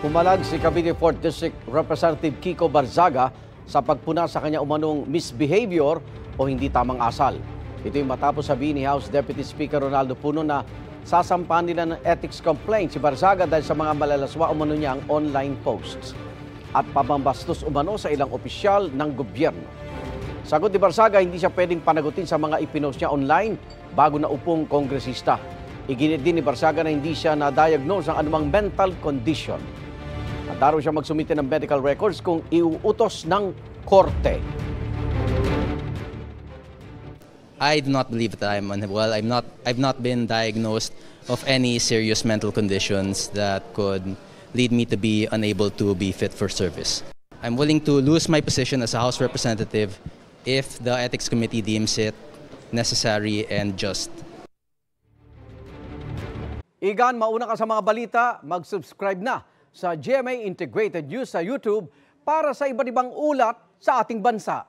Pumalag si Cavite 4th District Representative Kiko Barzaga sa pagpuna sa kanya umanong misbehavior o hindi tamang asal. Ito yung matapos sabihin ni House Deputy Speaker Ronaldo Puno na sasampahan nila ng ethics complaint si Barzaga dahil sa mga malalaswa umano niyang online posts at pamambastos umano sa ilang opisyal ng gobyerno. Sagot ni Barzaga, hindi siya pwedeng panagutin sa mga ipinost niya online bago na upong kongresista. Iginit din ni Barzaga na hindi siya na-diagnose ng anumang mental condition. Handa raw siya magsumite ng medical records kung iuutos ng korte. I do not believe that I'm unwell. I've not been diagnosed of any serious mental conditions that could lead me to be unable to be fit for service. I'm willing to lose my position as a House representative if the Ethics Committee deems it necessary and just. Igan, mauna ka sa mga balita, mag-subscribe na sa GMA Integrated News sa YouTube para sa iba't ibang ulat sa ating bansa.